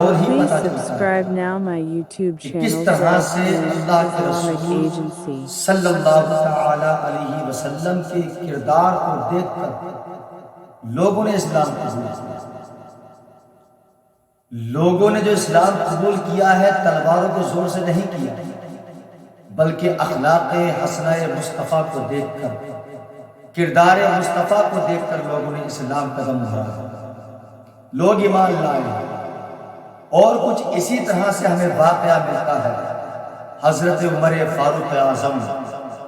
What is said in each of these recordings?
اور ہی Please پتہ چلتا ہے subscribe now my YouTube کہ کس channel طرح Zaid سے News اللہ کے Islamic رسول Agency. صلی اللہ تعالی علیہ وسلم کے کردار کو دیکھ کر لوگوں نے اسلام قبول کیا۔ لوگوں نے جو اسلام قبول کیا ہے تلواروں کے زور سے نہیں کیا، بلکہ اخلاق حسنہ مصطفیٰ کو دیکھ کر، کردار مصطفیٰ کو دیکھ کر لوگوں نے اسلام قدم بڑھایا، لوگ ایمان لائے۔ اور کچھ اسی طرح سے ہمیں واقعہ ملتا ہے حضرت عمر فاروق اعظم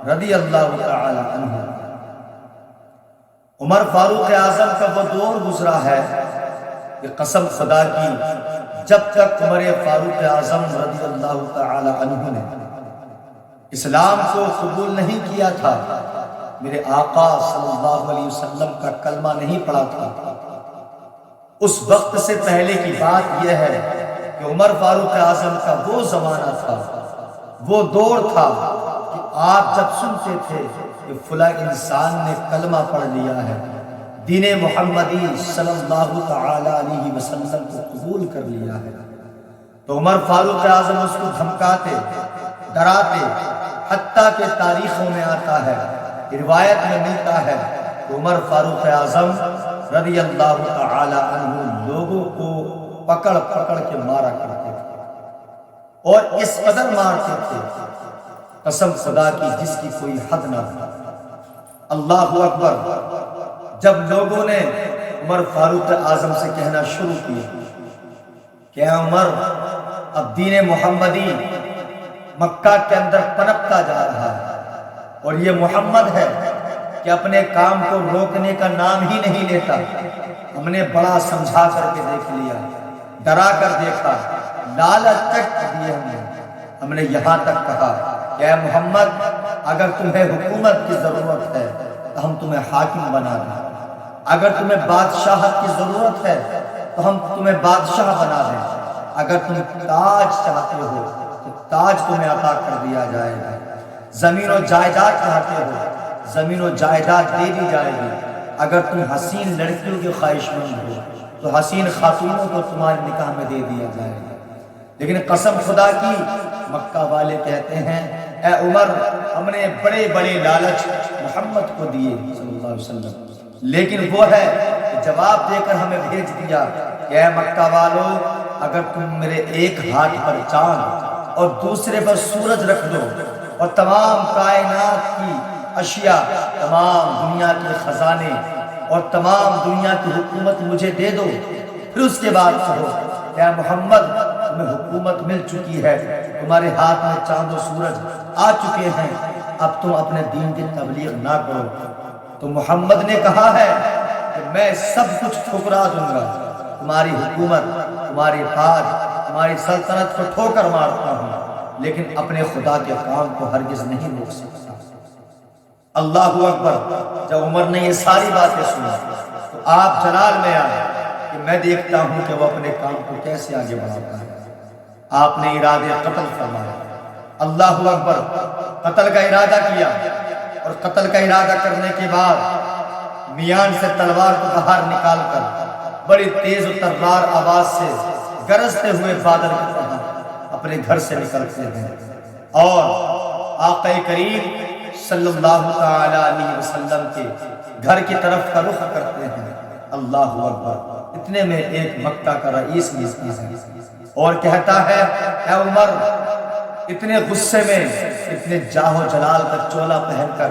رضی اللہ تعالی عنہ۔ عمر فاروق اعظم کا وہ دور گزرا ہے کہ قسم خدا کی جب تک عمر فاروق اعظم رضی اللہ تعالی عنہ نے اسلام کو قبول نہیں کیا تھا، میرے آقا صلی اللہ علیہ وسلم کا کلمہ نہیں پڑھا تھا، اس وقت سے پہلے کی بات یہ ہے کہ عمر فاروق اعظم کا وہ زمانہ تھا، وہ دور تھا کہ آپ جب سنتے تھے کہ فلاں انسان نے کلمہ پڑھ لیا ہے، دین محمدی صلی اللہ تعالی علیہ وسلم کو قبول کر لیا ہے، تو عمر فاروق اعظم اس کو دھمکاتے، ڈراتے، حتیٰ کہ تاریخوں میں آتا ہے، روایت میں ملتا ہے کہ عمر فاروق اعظم رضی اللہ تعالی عنہ لوگوں کو پکڑ پکڑ کے مارا کرتے تھے، اور اس قدر مارتے تھے قسم خدا کی جس کی کوئی حد نہ ہو۔ اللہ اکبر۔ جب لوگوں نے عمر فاروق اعظم سے کہنا شروع کیا کہ اے عمر، اب دین محمدی مکہ کے اندر پنپتا جا رہا ہے، اور یہ محمد ہے کہ اپنے کام کو روکنے کا نام ہی نہیں لیتا، ہم نے بڑا سمجھا کر کے دیکھ لیا، ڈرا کر دیکھا، لالچ تک دیے ہم نے یہاں تک کہا کہ اے محمد، اگر تمہیں حکومت کی ضرورت ہے تو ہم تمہیں حاکم بنا دیں، اگر تمہیں بادشاہت کی ضرورت ہے تو ہم تمہیں بادشاہ بنا دیں، اگر تم تاج چاہتے ہو تو تاج تمہیں عطا کر دیا جائے گا، زمین و جائیداد چاہتے ہو زمین و جائیداد دے دی جائے گی، اگر تم حسین لڑکیوں کے خواہش مند ہو تو حسین خاتونوں کو تمہارے نکاح میں دے دیا جائے گا۔ لیکن قسم خدا کی مکہ والے کہتے ہیں اے عمر، ہم نے بڑے بڑے لالچ محمد کو دیے صلی اللہ علیہ وسلم، لیکن وہ ہے کہ جواب دے کر ہمیں بھیج دیا کہ اے مکہ والو، اگر تم میرے ایک ہاتھ پر چاند اور دوسرے پر سورج رکھ دو اور تمام کائنات کی اشیاء، تمام دنیا کے خزانے اور تمام دنیا کی حکومت مجھے دے دو، پھر اس کے بعد کہو کہ اے محمد، تمہیں حکومت مل چکی ہے، تمہارے ہاتھ میں چاند و سورج آ چکے ہیں، اب تم اپنے دین کی تبلیغ نہ کرو، تو محمد نے کہا ہے کہ میں سب کچھ ٹھکرا دوں گا، تمہاری حکومت، تمہاری تاج، تمہاری سلطنت کو ٹھوکر مارتا ہوں، لیکن اپنے خدا کے کام کو ہرگز نہیں روک سکتا۔ اللہ اکبر۔ جب عمر نے یہ ساری باتیں سنی تو آپ جلال میں آئے کہ میں دیکھتا ہوں کہ وہ اپنے کام کو کیسے آگے بڑھاتا ہے۔ آپ نے ارادے قتل فرمایا، اللہ اکبر، قتل کا ارادہ کیا، اور قتل کا ارادہ کرنے کے بعد میان سے تلوار کو باہر نکال کر بڑی تیز و ترار آواز سے گرجتے ہوئے بادل کی طرح اپنے گھر سے نکلتے ہیں، اور آقا کریم صلی اللہ تعالی علیہ وسلم کے گھر کی طرف کا رخ کرتے ہیں۔ اللہ اکبر۔ اتنے میں ایک مکہ کا رئیس ملتا ہے اور کہتا ہے اے عمر، اتنے غصے میں، اتنے جاہ و جلال کا چولا پہن کر،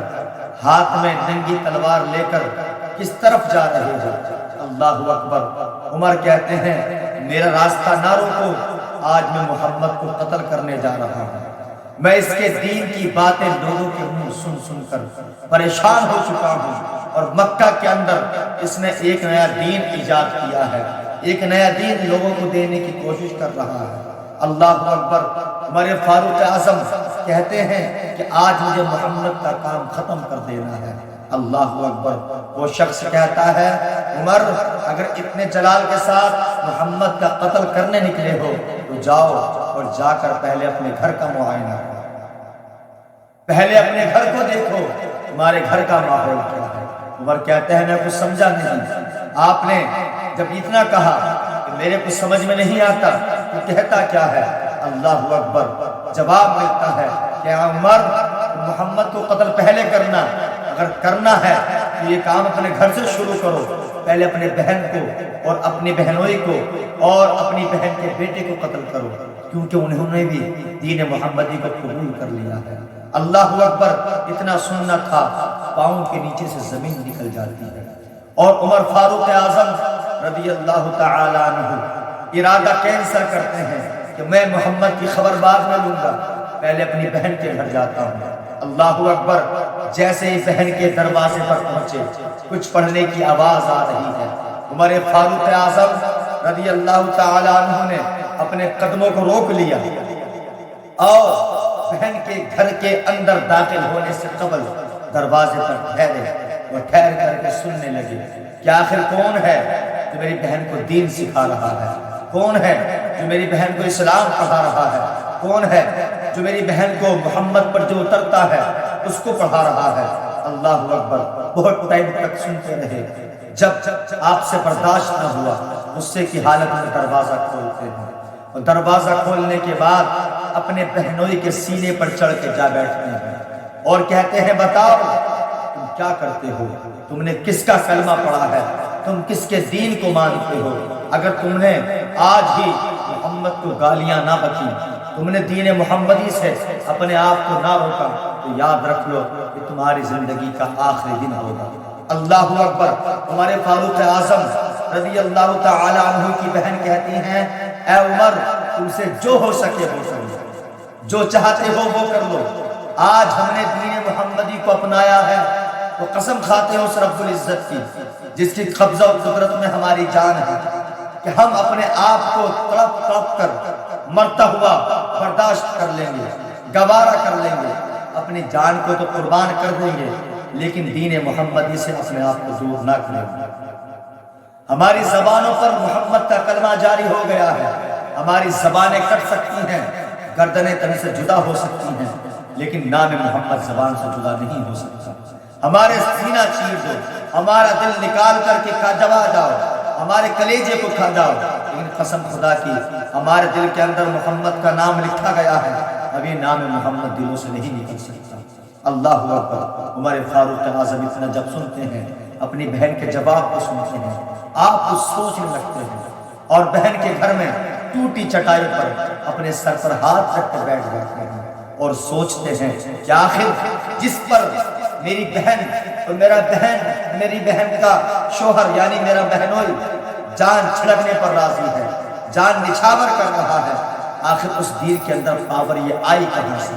ہاتھ میں ننگی تلوار لے کر کس طرف جا رہے ہو؟ اللہ اکبر۔ عمر کہتے ہیں میرا راستہ نہ روکو، آج میں محمد کو قتل کرنے جا رہا ہوں، میں اس کے دین کی باتیں لوگوں کے منہ سن سن کر پریشان ہو چکا ہوں، اور مکہ کے اندر اس نے ایک نیا دین ایجاد کیا ہے، ایک نیا دین لوگوں کو دینے کی کوشش کر رہا ہے۔ اللہ اکبر۔ عمر فاروق اعظم کہتے ہیں کہ آج مجھے محمد کا کام ختم کر دینا ہے۔ اللہ اکبر۔ وہ شخص کہتا ہے عمر، اگر اتنے جلال کے ساتھ محمد کا قتل کرنے نکلے ہو تو جاؤ اور جا کر پہلے اپنے گھر کا معائنہ کرو، پہلے اپنے گھر کو دیکھو، تمہارے گھر کا ماحول کیا ہے۔ عمر کہتے ہیں میں کچھ سمجھا نہیں۔ آپ نے جب اتنا کہا کہ میرے کو سمجھ میں نہیں آتا تو کہتا کیا ہے؟ اللہ اکبر، جواب ملتا ہے کہ عمر محمد کو قتل پہلے کرنا، اگر کرنا ہے تو یہ کام اپنے گھر سے شروع کرو، پہلے اپنے بہن کو اور اپنی بہنوئی کو اور اپنی بہن کے بیٹے کو قتل کرو، کیونکہ انہوں نے بھی دین محمدی کو قبول کر لیا ہے۔ اللہ اکبر، اتنا سننا تھا پاؤں کے نیچے سے زمین نکل جاتی ہے، اور عمر فاروق اعظم رضی اللہ تعالی عنہ ارادہ کینسل کرتے ہیں کہ میں محمد کی خبر بعد میں لوں گا، پہلے اپنی بہن کے گھر جاتا ہوں۔ اللہ اکبر، جیسے ہی بہن کے دروازے پر پہنچے کچھ پڑھنے کی آواز آ رہی ہے۔ عمر فاروق اعظم رضی اللہ تعالی عنہ نے اپنے قدموں کو روک لیا اور بہن کے گھر کے اندر داخل ہونے سے قبل دروازے پر ٹھہرے اور ٹھہر کر کے سننے لگے کہ آخر کون ہے جو میری بہن کو دین سکھا رہا ہے، کون ہے جو میری بہن کو اسلام پڑھا رہا ہے، کون ہے جو میری بہن کو محمد پر جو اترتا ہے اس کو پڑھا رہا ہے۔ اللہ اکبر، بہت ٹائم تک سنتے رہے، جب آپ سے برداشت نہ ہوا غصے کی حالت میں دروازہ کھولتے ہیں، اور دروازہ کھولنے کے بعد اپنے بہنوئی کے سینے پر چڑھ کے جا بیٹھتے ہیں اور کہتے ہیں بتاؤ تم کیا کرتے ہو، تم نے کس کا کلمہ پڑھا ہے، تم کس کے دین کو مانتے ہو؟ اگر تم نے آج ہی محمد کو گالیاں نہ بکی، تم نے دین محمدی سے اپنے آپ کو نہ روکا، تو یاد رکھ لو کہ تمہاری زندگی کا آخری دن ہوگا۔ اللہ اکبر، ہمارے فاروق اعظم رضی اللہ تعالی عنہ کی بہن کہتی ہیں اے عمر، تم سے جو ہو سکے وہ کر لو، جو چاہتے ہو وہ کر لو، آج ہم نے دین محمدی کو اپنایا ہے تو قسم کھاتے ہیں اس رب العزت کی جس کی قبضہ و قدرت میں ہماری جان ہے کہ ہم اپنے آپ کو تڑپ تڑپ کر مرتا ہوا برداشت کر لیں گے، گوارا کر لیں گے، اپنی جان کو تو قربان کر دیں گے، لیکن دین محمدی سے اپنے آپ کو دور نہ کریں گے۔ ہماری زبانوں پر محمد کا کلمہ جاری ہو گیا ہے، ہماری زبانیں کٹ سکتی ہیں، گردنیں تن سے جدا ہو سکتی ہیں، لیکن نام محمد زبان سے جدا نہیں ہو سکتا۔ ہمارے سینہ چیر دو، ہمارا دل نکال کر کے جوا جاؤ، ہمارے کلیجے کو کھا جاؤ، لیکن قسم خدا کی ہمارے دل کے اندر محمد کا نام لکھا گیا ہے، ابھی نام محمد دلوں سے نہیں نکل سکتا۔ اللہ اکبر، ہمارے فاروق اعظم اتنا جب سنتے ہیں، اپنی بہن کے جواب کو سنتے ہیں، آپ کچھ سوچنے لگتے ہیں اور بہن کے گھر میں ٹوٹی چٹائی پر اپنے سر پر ہاتھ رکھ کر بیٹھ جاتے ہیں اور سوچتے ہیں کہ آخر جس پر میری بہن اور میری بہن کا شوہر یعنی میرا بہنوئی جان چھڑکنے پر راضی ہے، جان نچھاور کر رہا ہے، آخر اس دین کے اندر پاور یہ آئی کہاں سے؟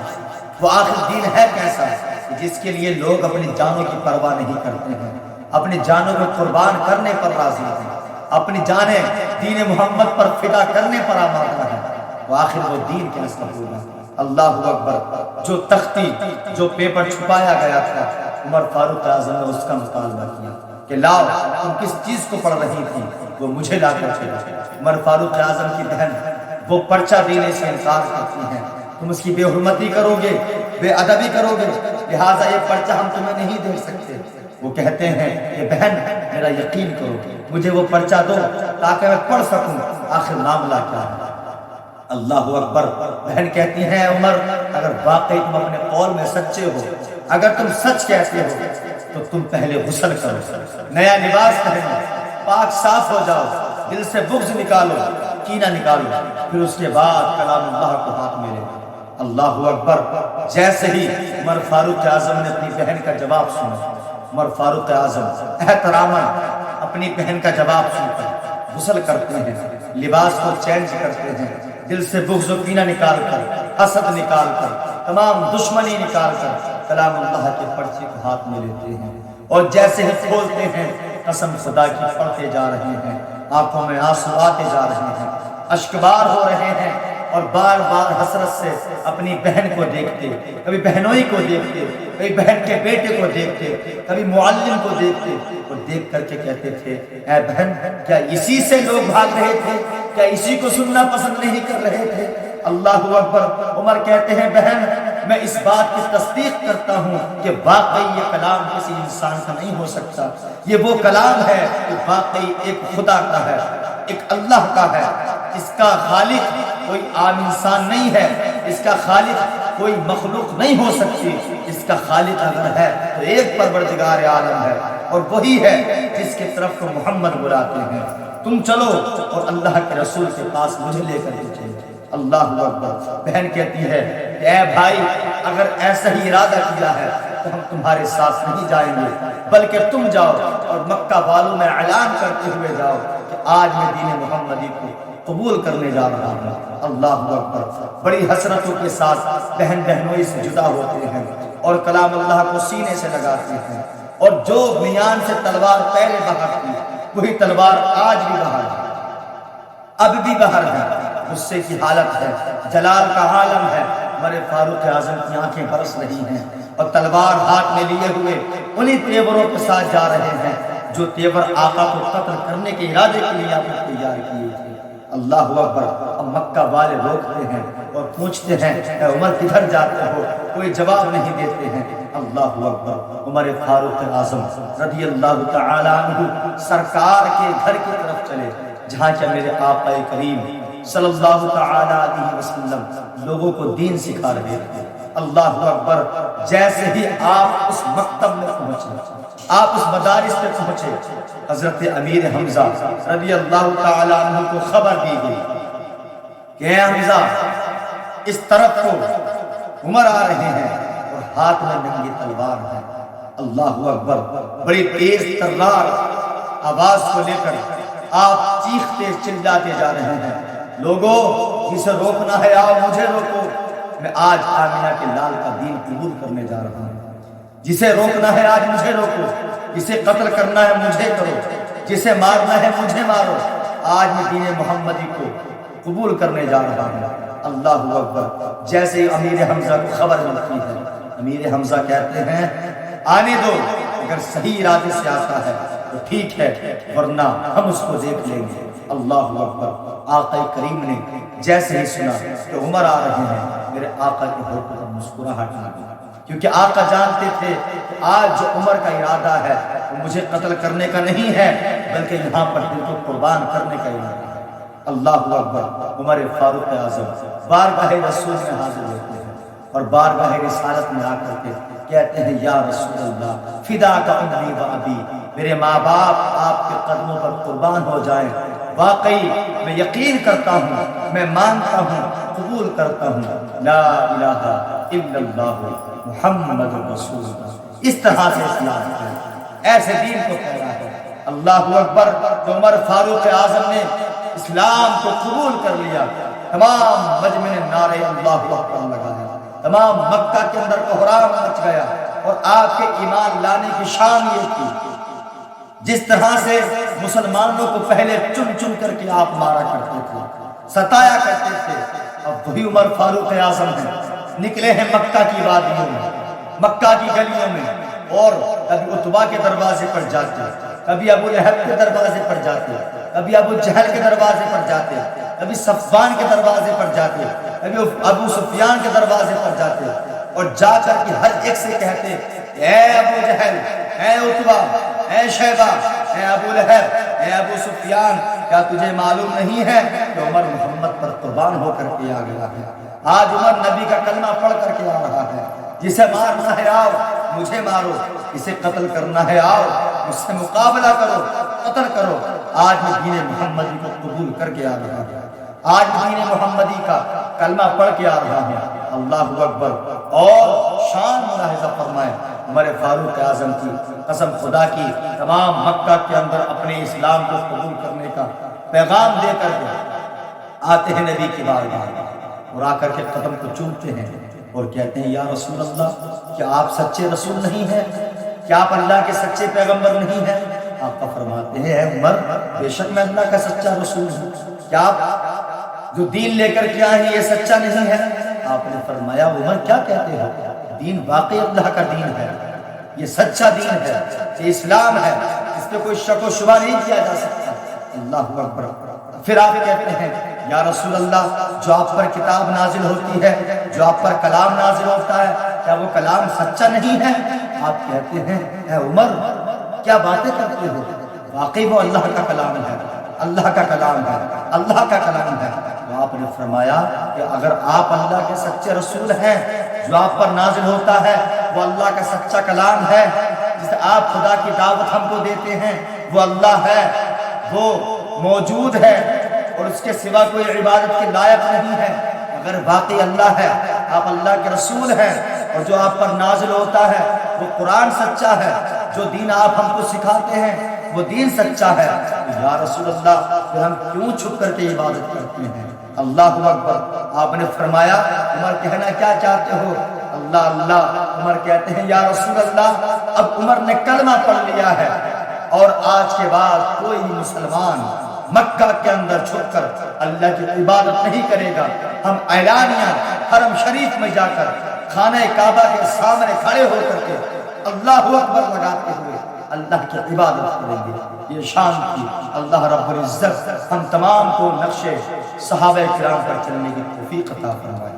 وہ آخر دین ہے کیسا کہ جس کے لیے لوگ اپنی جانوں کی پرواہ نہیں کرتے ہیں، اپنی جانوں کو قربان کرنے پر راضی ہیں، اپنی جانیں دین محمد پر فدا کرنے پر آمادہ ہیں، تو آخر وہ دین کیسا ہوگا؟ اللہ اکبر، جو تختی جو پیپر چھپایا گیا تھا عمر فاروق اعظم نے اس کا مطالبہ کیا کہ لاؤ تم کس چیز کو پڑھ رہی تھی، وہ مجھے لا کر دے۔ عمر فاروق اعظم کی بہن وہ پرچہ دینے سے انکار کرتی ہیں، تم اس کی بے حرمتی کرو گے، بے ادبی کرو گے، لہٰذا یہ پرچہ ہم تمہیں نہیں دے سکتے۔ وہ کہتے ہیں کہ بہن میرا یقین کرو، مجھے وہ پرچہ دو تاکہ میں پڑھ سکوں آخر معاملہ کیا ہے۔ اللہ اکبر، بہن کہتی ہیں عمر اگر واقعی تم اپنے قول میں سچے ہو، اگر تم سچ کہتے ہو تو تم پہلے غسل کرو، نیا لباس پہنو، پاک صاف ہو جاؤ، دل سے بغض نکالو، کینہ نکالو، پھر اس کے بعد کلام اللہ کو ہاتھ میں لے۔ اللہ اکبر، جیسے ہی عمر فاروق اعظم نے اپنی بہن کا جواب سنا، عمر فاروق اعظم احتراماً اپنی بہن کا جواب سن کر غسل کرتے ہیں، لباس کو چینج کرتے ہیں، دل سے بغض و کینہ نکال کر، حسد نکال کر، تمام دشمنی نکال کر کلام اللہ کے پرچے کو ہاتھ میں لیتے ہیں، اور جیسے ہی کھولتے ہیں قسم خدا کی پڑھتے جا رہے ہیں، آنکھوں میں آنسو آتے جا رہے ہیں، اشکبار ہو رہے ہیں، اور بار بار حسرت سے اپنی بہن کو دیکھتے، کبھی بہنوئی کو دیکھتے، کبھی بہن کے بیٹے کو دیکھتے، کبھی معلم کو دیکھتے، اور دیکھ کر کے کہتے تھے اے بہن کیا اسی سے لوگ بھاگ رہے تھے، کیا اسی کو سننا پسند نہیں کر رہے تھے؟ اللہ اکبر، عمر کہتے ہیں بہن میں اس بات کی تصدیق کرتا ہوں کہ واقعی یہ کلام کسی انسان کا نہیں ہو سکتا، یہ وہ کلام ہے کہ واقعی ایک خدا کا ہے۔ ایک اللہ کا ہے، اس کا خالق کوئی عام انسان نہیں ہے، اس کا خالق کوئی مخلوق نہیں ہو سکتی، اس کا خالق اگر ہے تو ایک پروردگار عالم ہے، اور وہی ہے جس کی طرف تو محمد بلاتے ہیں، تم چلو اور اللہ کے رسول کے پاس مجھے لے کر چلو۔ اللہ اکبر۔ بہن کہتی ہے کہ اے بھائی، اگر ایسا ہی ارادہ کیا ہے تو ہم تمہارے ساتھ نہیں جائیں گے، بلکہ تم جاؤ اور مکہ والوں میں اعلان کرتے ہوئے جاؤ کہ آج میں دین محمدی کو قبول کرنے جا رہا ہوں۔ اللہ اکبر۔ بڑی حسرتوں کے ساتھ بہن بہنوئی سے جدا ہوتے ہیں اور کلام اللہ کو سینے سے لگاتے ہیں، اور جو میان سے تلوار پہلے باہر تھی وہی تلوار آج بھی باہر ہے، اب بھی باہر ہے، غصے کی حالت ہے، جلال کا عالم ہے۔ ہمارے فاروق اعظم کی آنکھیں برس رہی ہیں اور تلوار ہاتھ میں لیے ہوئے انہی تیوروں کے ساتھ جا رہے ہیں جو تیور آقا کو قتل کرنے کے ارادے کے لیے آپ نے تیار کیے تھے۔ اللہ اکبر۔ اب مکہ والے روکتے ہیں اور پوچھتے ہیں اے عمر کدھر جاتے ہو؟ کوئی جواب نہیں دیتے ہیں۔ اللہ اکبر۔ عمر فاروق اعظم رضی اللہ تعالی عنہ سرکار کے گھر کی طرف چلے جہاں کہ میرے آقا کریم صلی اللہ تعالی علیہ وسلم لوگوں کو دین سکھا رہے تھے۔ اللہ اکبر۔ جیسے ہی آپ اس مکتب میں پہنچے، آپ اس مدارس پہ پہنچے، حضرت امیر حمزہ رضی اللہ تعالی عنہ کو خبر دی گئی کہ اے حمزہ، اس طرف کو عمر آ رہے ہیں اور ہاتھ میں ننگی تلوار ہے۔ اللہ اکبر۔ بڑی تیز ترار آواز کو لے کر آپ چیختے چلاتے جا رہے ہیں، لوگوں جسے روکنا ہے آؤ مجھے روکو، میں آج آمینہ کے لال کا دین قبول کرنے جا رہا ہوں۔ جسے روکنا ہے آج مجھے روکو، جسے قتل کرنا ہے مجھے کرو، جسے مارنا ہے مجھے مارو، آج میں دین محمدی کو قبول کرنے جا رہا ہوں۔ اللہ اکبر۔ جیسے ہی امیر حمزہ کو خبر ملتی ہے، امیر حمزہ کہتے ہیں آنے دو، اگر صحیح ارادے سے آتا ہے تو ٹھیک ہے، ورنہ ہم اس کو دیکھ لیں گے۔ اللہ اکبر۔ آقا کریم نے جیسے ہی سنا کہ عمر آ رہے ہیں، میرے آقا کے ہونٹوں پر مسکراہٹ آ گئی، کیونکہ آقا جانتے تھے کہ آج جو عمر کا ارادہ ہے وہ مجھے قتل کرنے کا نہیں ہے، بلکہ یہاں پر دل کو قربان کرنے کا ارادہ ہے۔ اللہ اکبر۔ عمر فاروق اعظم بارگاہ رسول میں حاضر ہوتے ہیں اور بارگاہ رسالت میں آ کر کے کہتے ہیں یا رسول اللہ فداک امی و ابی، میرے ماں باپ آپ کے قدموں پر قربان ہو جائیں، واقعی میں یقین کرتا ہوں، میں مانتا ہوں، قبول کرتا ہوں، لا الہ الا اللہ محمد رسول اللہ۔ اس طرح سے اسلام ہے، ایسے دین کو پھیلا ہے۔ اللہ اکبر۔ تو عمر فاروق اعظم نے اسلام کو قبول کر لیا، تمام مجمع نے نعرہ اللہ اکبر لگایا، تمام مکہ کے اندر کوہرام مچ گیا، اور آپ کے ایمان لانے کی شان یہ تھی جس طرح سے مسلمانوں کو پہلے چن چن کر کے آپ مارا کرتے تھے، ستایا کرتے تھے، اب وہی عمر فاروق اعظم ہیں، نکلے ہیں مکہ کی وادیوں میں، مکہ کی گلیوں میں، اور کبھی عتبہ کے دروازے پر جاتے، کبھی ابو لہب کے دروازے پر جاتے، کبھی ابو جہل کے دروازے پر جاتے، کبھی صفوان کے دروازے پر جاتے، کبھی ابو سفیان کے دروازے پر جاتے، اور جا کر کے ہر ایک سے کہتے اے ابو جہل، اے عتبہ، اے شیبہ، اے ابو لہب، اے ابو سفیان، کیا تجھے معلوم نہیں ہے کہ عمر محمد پر قربان ہو کر کے آ گیا ہے؟ آج عمر نبی کا کلمہ پڑھ کر کے آ رہا ہے، جسے مارنا ہے آؤ مجھے مارو، اسے قتل کرنا ہے آؤ مجھ سے مقابلہ کرو، قتل کرو۔ آج میں دین محمدی کو قبول کر کے آ رہا ہوں، آج میں دین محمدی کا کلمہ پڑھ کے آ رہا ہوں۔ اللہ اکبر۔ اور شان ملاحظہ فرمائے عمر فاروق اعظم کی قسم خدا کی، تمام مکہ کے اندر اپنے اسلام کو قبول کرنے کا پیغام دے کر کے آتے ہیں نبی کی بارگاہ، اور آ کر کے قدم کو چومتے ہیں اور کہتے ہیں یا رسول اللہ، کیا آپ سچے رسول نہیں ہیں؟ کیا آپ اللہ کے سچے پیغمبر نہیں ہیں؟ آپ کا فرماتے ہیں اے عمر، بے شک میں اللہ کا سچا رسول ہوں، کیا آپ جو دین لے کر کے آئے ہیں یہ سچا نہیں ہے؟ آپ نے فرمایا عمر کیا کہتے ہو، دین واقعی اللہ کا دین ہے، یہ سچا دین ہے، یہ اسلام ہے، اس پہ کوئی شک و شبہ نہیں کیا جا سکتا۔ اللہ اکبر۔ پھر آپ کہتے ہیں یا رسول اللہ، جو آپ پر کتاب نازل ہوتی ہے، جو آپ پر کلام نازل ہوتا ہے، کیا وہ کلام سچا نہیں ہے؟ آپ کہتے ہیں اے عمر کیا باتیں کرتے ہو، واقعی وہ اللہ کا کلام ہے، اللہ کا کلام ہے، اللہ کا کلام ہے۔ تو آپ نے فرمایا کہ اگر آپ اللہ کے سچے رسول ہیں، جو آپ پر نازل ہوتا ہے وہ اللہ کا سچا کلام ہے، جسے آپ خدا کی دعوت ہم کو دیتے ہیں، وہ اللہ ہے، وہ موجود ہے اور اس کے سوا کوئی عبادت کے لائق نہیں ہے۔ اگر باقی اللہ ہے، آپ اللہ کے رسول ہیں، اور جو آپ پر نازل ہوتا ہے وہ قرآن سچا ہے، جو دین آپ ہم کو سکھاتے ہیں وہ دین سچا ہے، یا رسول اللہ پھر ہم کیوں چھپ کر کے عبادت کرتے ہیں؟ اللہ اکبر۔ آپ نے فرمایا عمر کہنا کیا چاہتے ہو؟ اللہ اللہ۔ عمر کہتے ہیں یا رسول اللہ اب عمر نے کلمہ پڑھ لیا ہے اور آج کے بعد کوئی مسلمان مکہ کے اندر چھپ کر اللہ کی عبادت نہیں کرے گا۔ ہم اعلانیہ حرم شریف میں جا کر خانہ کعبہ کے سامنے کھڑے ہو کر کے اللہ اکبر لگاتے ہوئے اللہ کی عبادت کریں گے۔ یہ شان تھی اللہ رب العزت ہم تمام کو نقش صحابہ کرام پر چلنے کی توفیق عطا فرمائے۔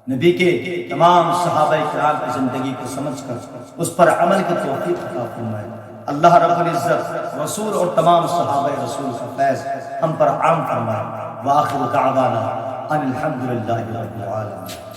نبی کے تمام صحابہ کرام کی زندگی کو سمجھ کر اس پر عمل کی توفیق عطا فرمائے۔ اللہ رب العزت رسول اور تمام صحابہ رسول کا فیض ہم پر عام فرمائے۔ وآخر دعوانا ان الحمدللہ رب العالمین۔